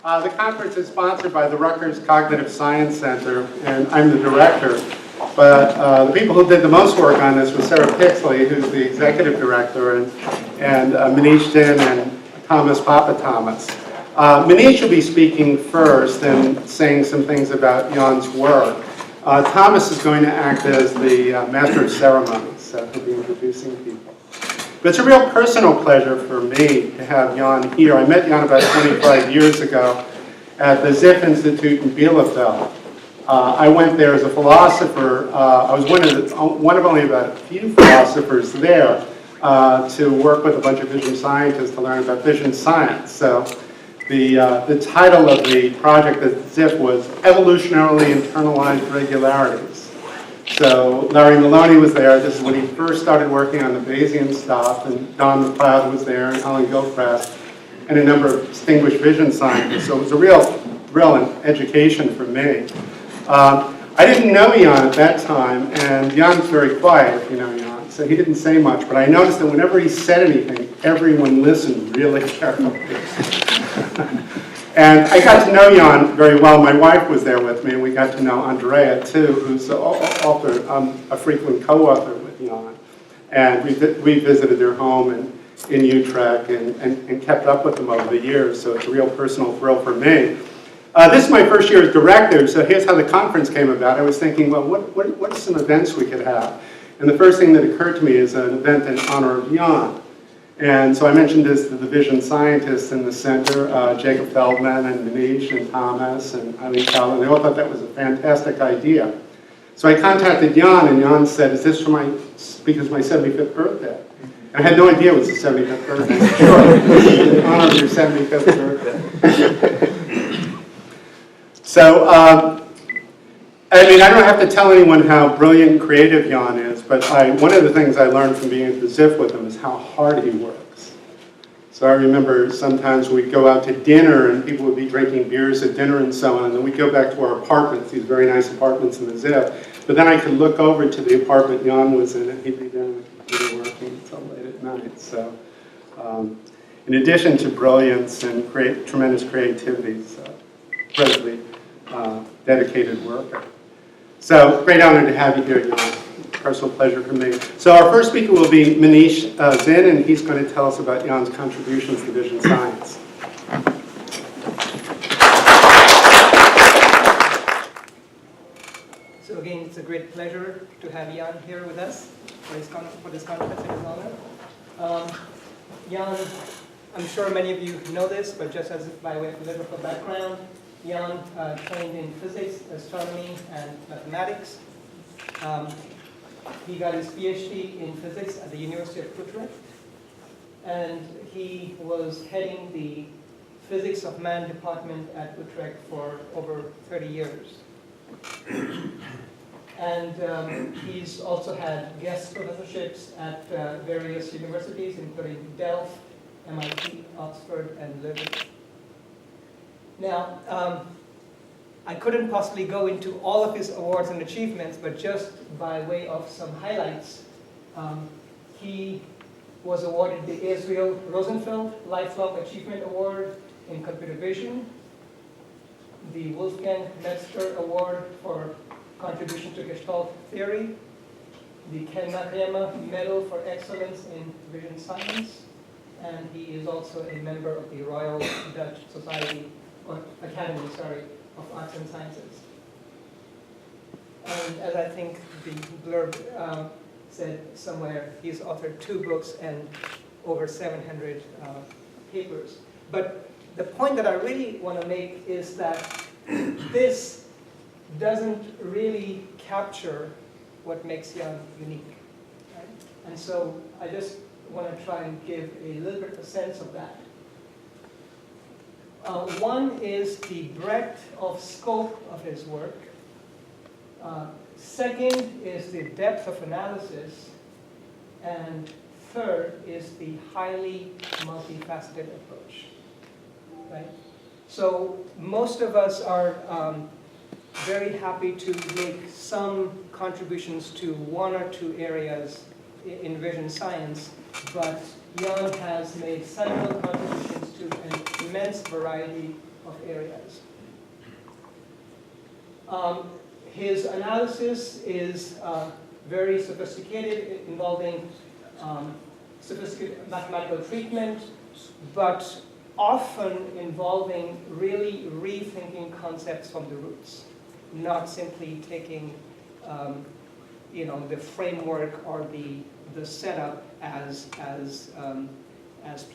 The conference is sponsored by the Rutgers Cognitive Science Center, and I'm the director. But the people who did the most work on this was Sarah Pixley, who's the executive director, and Manish and Thomas Papa Thomas. Manish will be speaking first and saying some things about Jan's work. Thomas is going to act as the master of ceremonies, so he'll be introducing people. But it's a real personal pleasure for me to have Jan here. I met Jan about 25 years ago at the Ziff Institute in Bielefeld. I went there as a philosopher. I was one of only about a few philosophers there to work with a bunch of vision scientists to learn about vision science. So the title of the project at Ziff was Evolutionarily Internalized Regularities. So Larry Maloney was there. This is when he first started working on the Bayesian stuff, and Don McLeod was there, and Alan Gilchrist, and a number of distinguished vision scientists. So it was a real education for me. I didn't know Jan at that time, and Jan's very quiet, if you know Jan, so he didn't say much. But I noticed that whenever he said anything, everyone listened really carefully. And I got to know Jan very well. My wife was there with me, and we got to know Andrea, too, who's a frequent co-author with Jan. And we visited their home in Utrecht and kept up with them over the years, so it's a real personal thrill for me. This is my first year as director, so here's how the conference came about. I was thinking, well, what are some events we could have? And the first thing that occurred to me is an event in honor of Jan. And so I mentioned this to the vision scientists in the center, Jacob Feldman and Manish and Thomas and Eileen Calvin. They all thought that was a fantastic idea. So I contacted Jan, and Jan said, is this because my 75th birthday? And I had no idea it was the 75th birthday. Sure, in honor of your 75th birthday. So, I mean, I don't have to tell anyone how brilliant and creative Jan is, but one of the things I learned from being at the Ziff with him is how hard he works. So I remember sometimes we'd go out to dinner and people would be drinking beers at dinner and so on, and then we'd go back to our apartments, these very nice apartments in the Ziff. But then I could look over to the apartment Jan was in, and he'd be there on the computer working until late at night. So, in addition to brilliance and tremendous creativity, he's incredibly dedicated worker. So, great honor to have you here, Jan. Personal pleasure for me. So our first speaker will be Manish Zinn, and he's going to tell us about Jan's contributions to vision science. So again, it's a great pleasure to have Jan here with us for this conference and his honor. Jan, I'm sure many of you know this, but just as by way of a little bit of background, Jan trained in physics, astronomy, and mathematics. He got his PhD in physics at the University of Utrecht, and he was heading the Physics of Man department at Utrecht for over 30 years. And he's also had guest professorships at various universities, including Delft, MIT, Oxford, and Leuven. Now, I couldn't possibly go into all of his awards and achievements, but just by way of some highlights, he was awarded the Israel Rosenfeld Lifelong Achievement Award in Computer Vision, the Wolfgang Metzger Award for Contribution to Gestalt Theory, the Ken Nakayama Medal for Excellence in Vision Science, and he is also a member of the Royal Dutch Society, or Academy, of Arts and Sciences. And as I think the blurb said somewhere, he's authored 2 books and over 700 papers. But the point that I really want to make is that this doesn't really capture what makes Jan unique. Right? And so I just want to try and give a little bit of a sense of that. One is the breadth of scope of his work. Second is the depth of analysis. And third is the highly multifaceted approach. Right? So most of us are very happy to make some contributions to 1 or 2 areas in vision science, but Jan has made several contributions to an immense variety of areas. His analysis is very sophisticated, involving sophisticated mathematical treatment, but often involving really rethinking concepts from the roots, not simply taking the framework or the setup as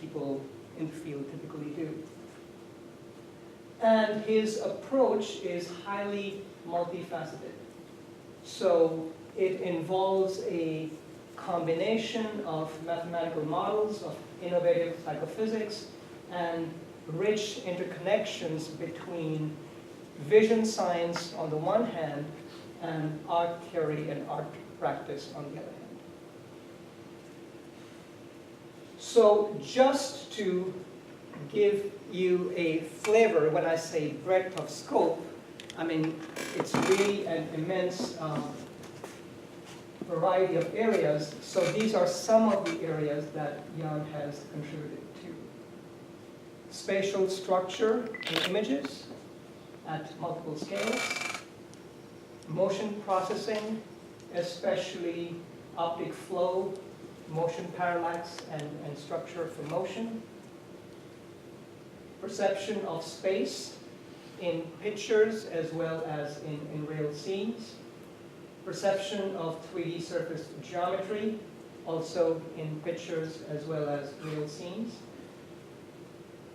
people in the field typically do. And his approach is highly multifaceted. So it involves a combination of mathematical models, of innovative psychophysics, and rich interconnections between vision science on the one hand and art theory and art practice on the other hand. So just to give you a flavor, when I say breadth of scope, I mean it's really an immense variety of areas. So these are some of the areas that Jan has contributed to. Spatial structure in images at multiple scales, motion processing, especially optic flow, motion parallax, and structure for motion, perception of space in pictures as well as in real scenes, perception of 3D surface geometry, also in pictures as well as real scenes,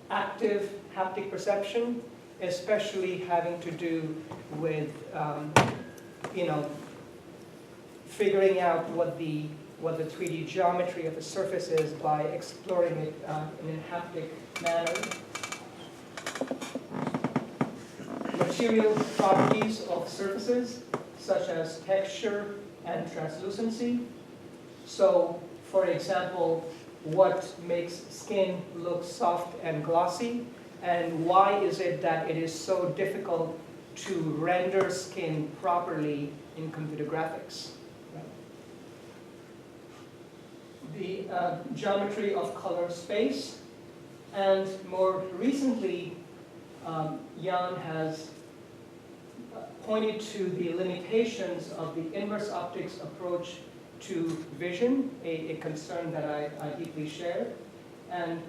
active haptic perception, especially having to do with figuring out what the 3D geometry of a surface is by exploring it in a haptic manner. Material properties of surfaces, such as texture and translucency. So, for example, what makes skin look soft and glossy, and why is it that it is so difficult to render skin properly in computer graphics? The geometry of color space, and more recently, Jan has pointed to the limitations of the inverse optics approach to vision, a concern that I deeply share, and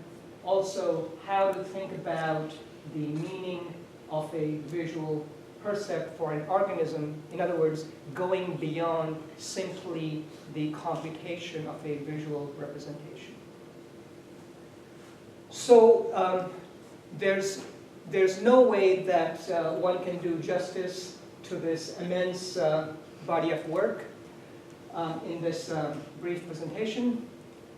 also how to think about the meaning of a visual percept for an organism, in other words, going beyond simply the computation of a visual representation. So there's no way that one can do justice to this immense body of work in this brief presentation.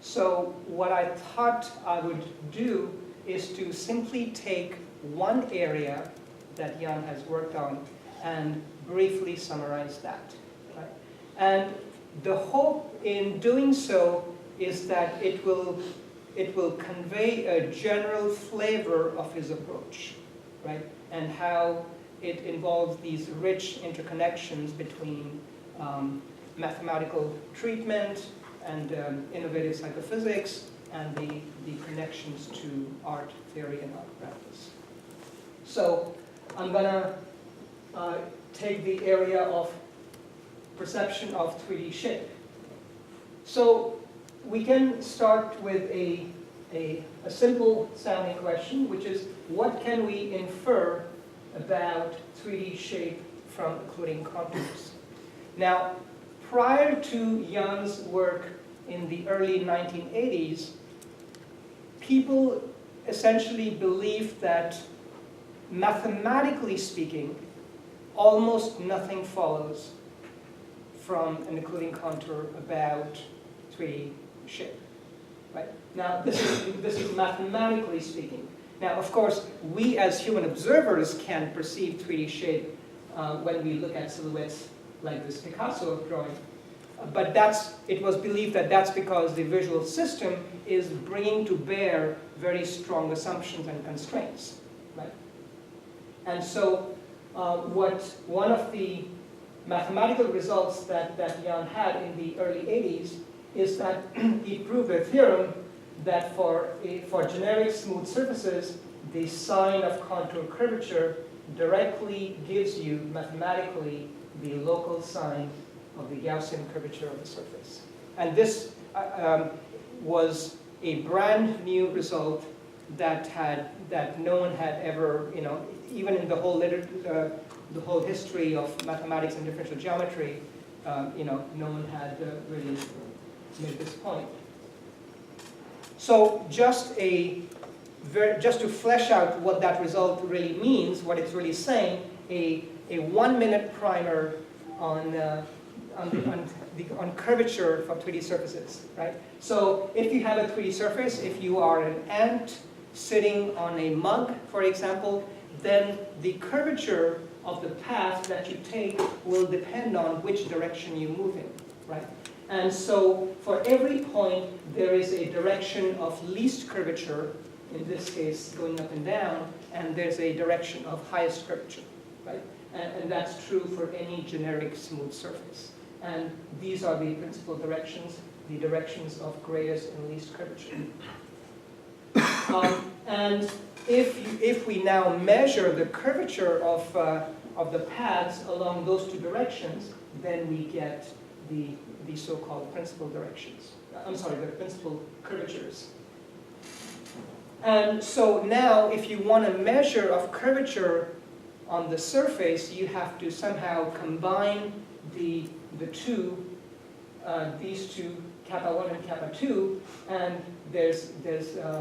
So what I thought I would do is to simply take one area that Jan has worked on and briefly summarize that. Right? And the hope in doing so is that it will convey a general flavor of his approach, right? And how it involves these rich interconnections between mathematical treatment and innovative psychophysics and the connections to art theory and art practice. So I'm gonna take the area of perception of 3D shape. So we can start with a simple sounding question, which is, what can we infer about 3D shape from occluding contours? Now, prior to Jan's work in the early 1980s, people essentially believed that, mathematically speaking, almost nothing follows from an occluding contour about 3D shape. Right? Now, this is mathematically speaking. Now, of course, we as human observers can perceive 3D shape when we look at silhouettes like this Picasso drawing. But it was believed that that's because the visual system is bringing to bear very strong assumptions and constraints. Right? And so one of the mathematical results that Jan had in the early 80s is that he proved a theorem that for generic smooth surfaces, the sign of contour curvature directly gives you, mathematically, the local sign of the Gaussian curvature of the surface. And this was a brand new result that no one had ever, even in the whole history of mathematics and differential geometry, no one had really made this point. So just to flesh out what that result really means, what it's really saying, a 1-minute primer on curvature from 3D surfaces, right? So if you have a 3D surface, if you are an ant sitting on a mug, for example, then the curvature of the path that you take will depend on which direction you move in, right? And so for every point, there is a direction of least curvature, in this case going up and down, and there's a direction of highest curvature, right? And that's true for any generic smooth surface. And these are the principal directions, the directions of greatest and least curvature. And if we now measure the curvature of the paths along those two directions, then we get the so-called principal directions. The principal curvatures. And so now, if you want a measure of curvature on the surface, you have to somehow combine these two, kappa 1 and kappa 2, and there's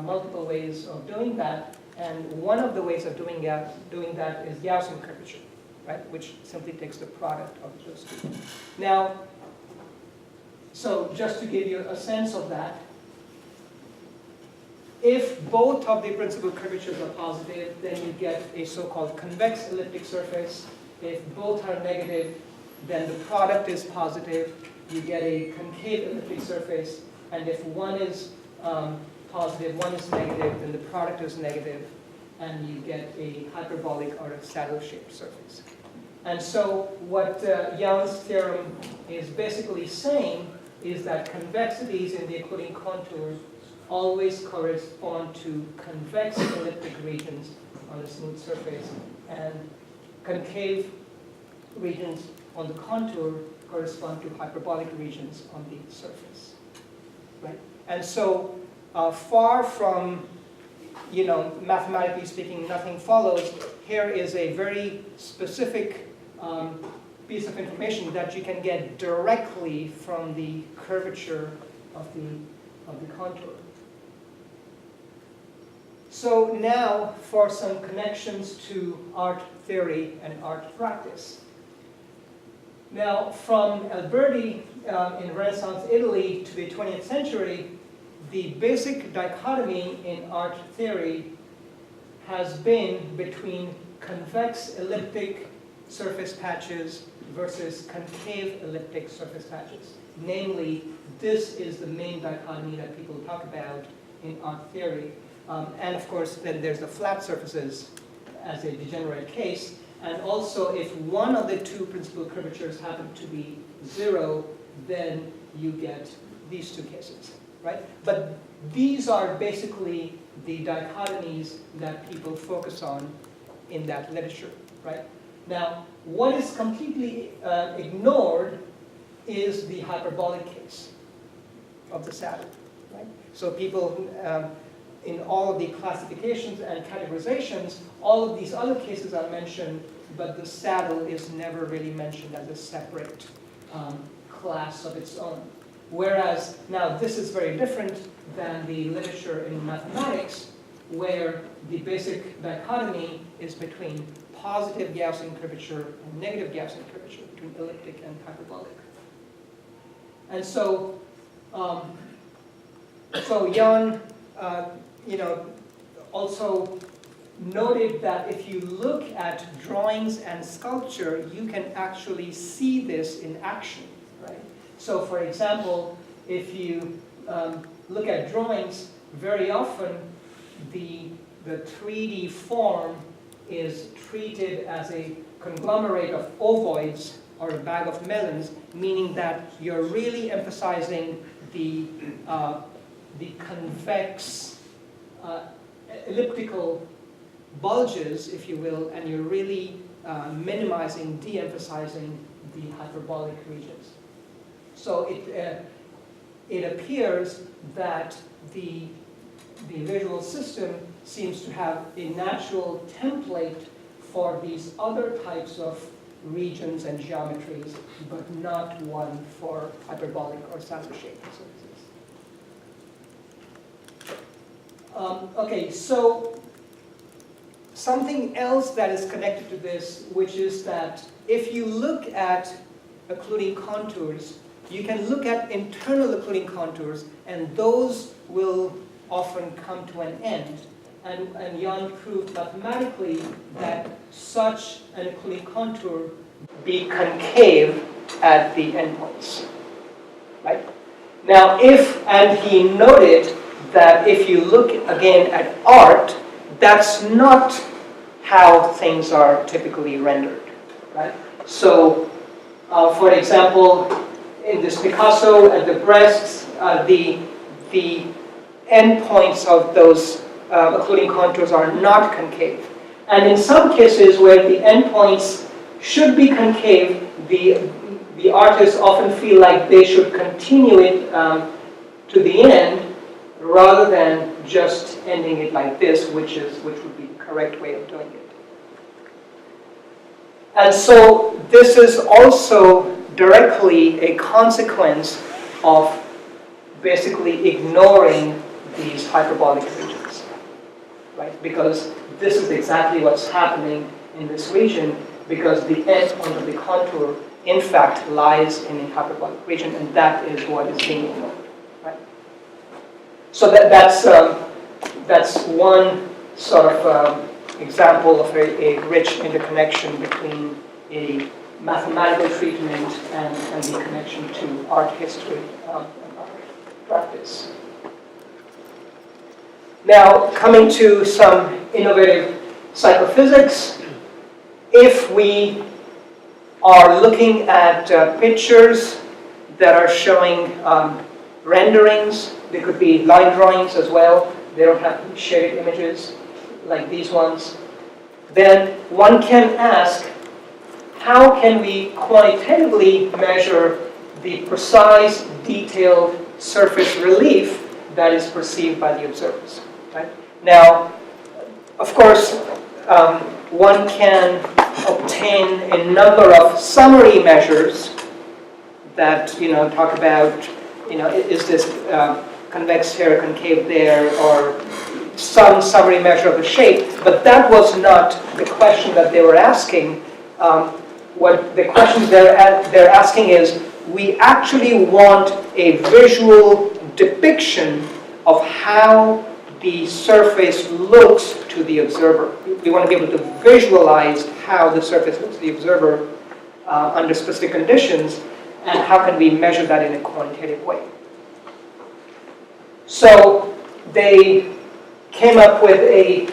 multiple ways of doing that. And one of the ways of doing that is Gaussian curvature, right? Which simply takes the product of those two. Now, so just to give you a sense of that, if both of the principal curvatures are positive, then you get a so-called convex elliptic surface. If both are negative, then the product is positive. You get a concave elliptic surface. And if one is positive, one is negative, then the product is negative, and you get a hyperbolic or a saddle-shaped surface. And so what Young's theorem is basically saying is that convexities in the occluding contour always correspond to convex elliptic regions on a smooth surface, and concave regions on the contour correspond to hyperbolic regions on the surface, right? And so far from, mathematically speaking, nothing follows, here is a very specific piece of information that you can get directly from the curvature of the contour. So now for some connections to art theory and art practice. Now, from Alberti in Renaissance Italy to the 20th century, the basic dichotomy in art theory has been between convex elliptic surface patches versus concave elliptic surface patches. Namely, this is the main dichotomy that people talk about in art theory. And of course, then there's the flat surfaces as a degenerate case. And also, if one of the two principal curvatures happen to be 0, then you get these two cases, right? But these are basically the dichotomies that people focus on in that literature, right? Now, what is completely ignored is the hyperbolic case of the saddle, right? So people, in all of the classifications and categorizations, all of these other cases are mentioned, but the saddle is never really mentioned as a separate class of its own. Whereas, now this is very different than the literature in mathematics, where the basic dichotomy is between positive Gaussian curvature and negative Gaussian curvature, between elliptic and hyperbolic. And so, Jan, also noted that if you look at drawings and sculpture, you can actually see this in action, right? So, for example, if you look at drawings, very often the 3D form is treated as a conglomerate of ovoids or a bag of melons, meaning that you're really emphasizing the convex elliptical bulges, if you will, and you're really minimizing, de-emphasizing the hyperbolic regions. So it appears that the visual system seems to have a natural template for these other types of regions and geometries, but not one for hyperbolic or saddle-shaped surfaces. Okay, so something else that is connected to this, which is that if you look at occluding contours, you can look at internal occluding contours, and those will often come to an end. And Jan proved mathematically that such an occluding contour be concave at the endpoints. Right? Now, and he noted that if you look again at art, that's not how things are typically rendered. Right? So, for example, in this Picasso at the breasts, the endpoints of those occluding contours are not concave. And in some cases where the endpoints should be concave, the artists often feel like they should continue it to the end rather than just ending it like this, which would be the correct way of doing it. And so this is also directly a consequence of basically ignoring these hyperbolic regions, right? Because this is exactly what's happening in this region, because the end point of the contour, in fact, lies in a hyperbolic region, and that is what is being ignored, right? So that's one sort of example of a rich interconnection between a mathematical treatment and the connection to art history and art practice. Now, coming to some innovative psychophysics, if we are looking at pictures that are showing renderings, they could be line drawings as well, they don't have to be shaded images like these ones, then one can ask, how can we quantitatively measure the precise, detailed surface relief that is perceived by the observers? Right? Now, of course, one can obtain a number of summary measures that talk about is this convex here, concave there, or some summary measure of the shape. But that was not the question that they were asking. What the question they're asking is, we actually want a visual depiction of how the surface looks to the observer. We want to be able to visualize how the surface looks to the observer under specific conditions, and how can we measure that in a quantitative way. So they came up with a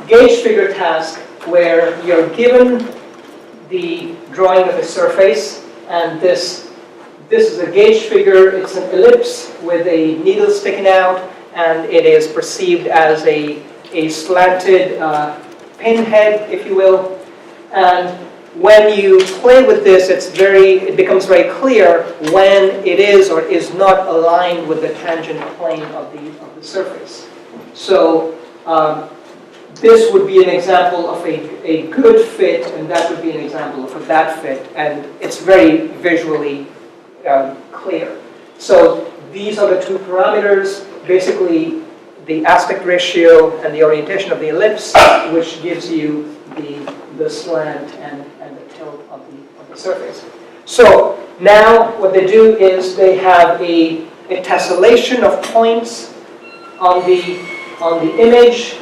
gauge figure task where you're given the drawing of a surface, and this is a gauge figure. It's an ellipse with a needle sticking out, and it is perceived as a slanted pinhead, if you will. And when you play with this, it becomes very clear when it is or is not aligned with the tangent plane of the surface. So this would be an example of a good fit, and that would be an example of a bad fit, and it's very visually clear. So these are the two parameters, basically the aspect ratio and the orientation of the ellipse, which gives you the slant and the tilt of the surface. So now what they do is they have a tessellation of points on the image,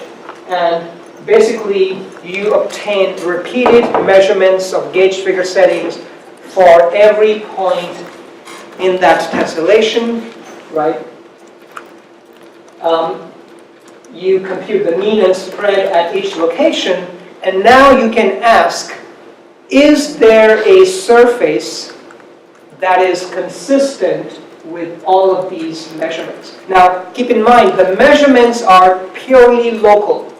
and basically you obtain repeated measurements of gauge figure settings for every point in that tessellation, right? You compute the mean and spread at each location, and now you can ask, is there a surface that is consistent with all of these measurements? Now, keep in mind, the measurements are purely local.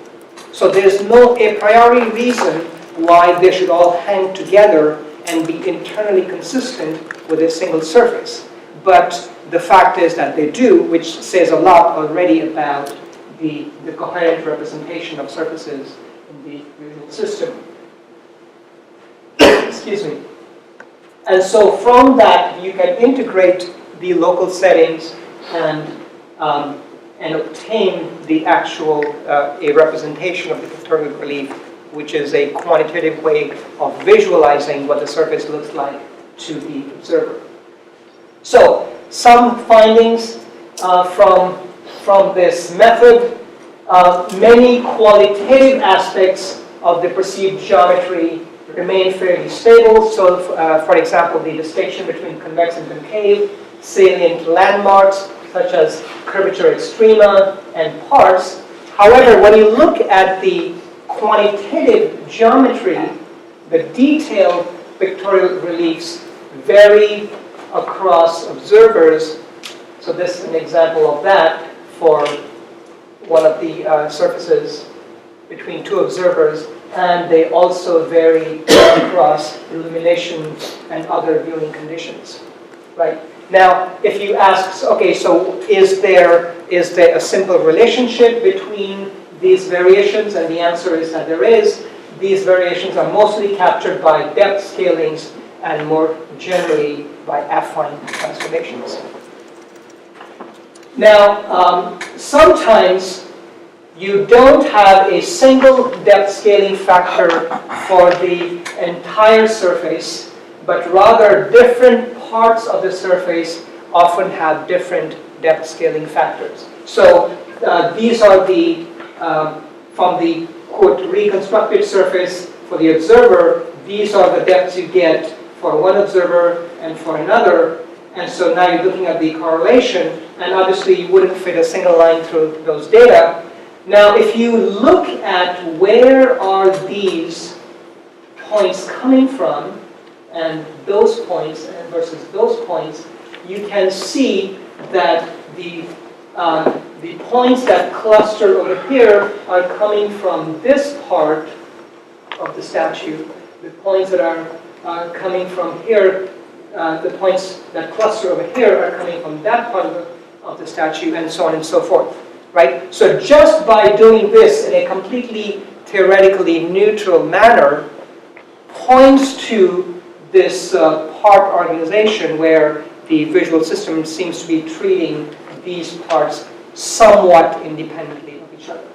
So there's no a priori reason why they should all hang together and be internally consistent with a single surface. But the fact is that they do, which says a lot already about the coherent representation of surfaces in the visual system. Excuse me. And so from that, you can integrate the local settings and obtain the actual a representation of the pictorial relief, which is a quantitative way of visualizing what the surface looks like to the observer. So some findings from this method. Many qualitative aspects of the perceived geometry remain fairly stable. So, for example, the distinction between convex and concave, salient landmarks, such as curvature extrema and parts. However, when you look at the quantitative geometry, the detailed pictorial reliefs vary across observers. So this is an example of that for one of the surfaces between two observers, and they also vary across illumination and other viewing conditions. Right? Now, if you ask, okay, so is there a simple relationship between these variations? And the answer is that there is. These variations are mostly captured by depth scalings and more generally by affine transformations. Now, sometimes you don't have a single depth scaling factor for the entire surface, but rather different parts of the surface often have different depth scaling factors. So these are the, from the quote, reconstructed surface for the observer, these are the depths you get for one observer and for another. And so now you're looking at the correlation, and obviously you wouldn't fit a single line through those data. Now, if you look at where are these points coming from, and those points versus those points, you can see that the points that cluster over here are coming from this part of the statue. The points that are coming from here, the points that cluster over here are coming from that part of the statue, and so on and so forth. Right? So just by doing this in a completely theoretically neutral manner points to this part organization where the visual system seems to be treating these parts somewhat independently of each other.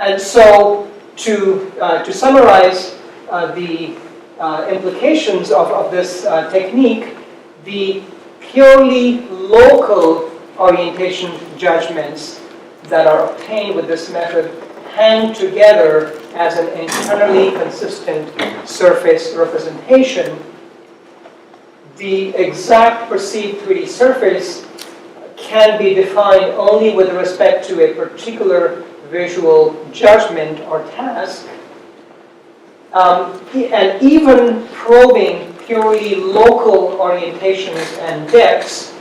And so to summarize the implications of this technique, the purely local orientation judgments that are obtained with this method hang together as an internally consistent surface representation. The exact perceived 3D surface can be defined only with respect to a particular visual judgment or task. And even probing purely local orientations and depths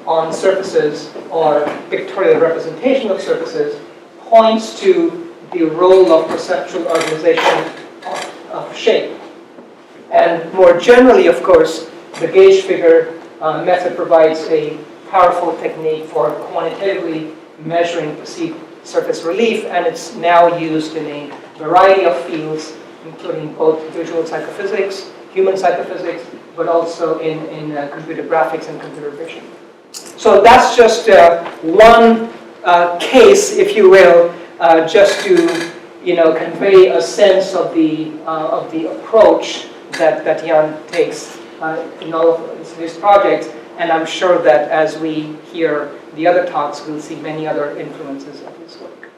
on surfaces or pictorial representation of surfaces points to the role of perceptual organization of shape. And more generally, of course, the gauge figure method provides a powerful technique for quantitatively measuring perceived surface relief, and it's now used in a variety of fields, including both visual psychophysics, human psychophysics, but also in computer graphics and computer vision. So that's just one case, if you will, just to convey a sense of the approach that Jan takes in all of his projects. And I'm sure that as we hear the other talks, we'll see many other influences of his work.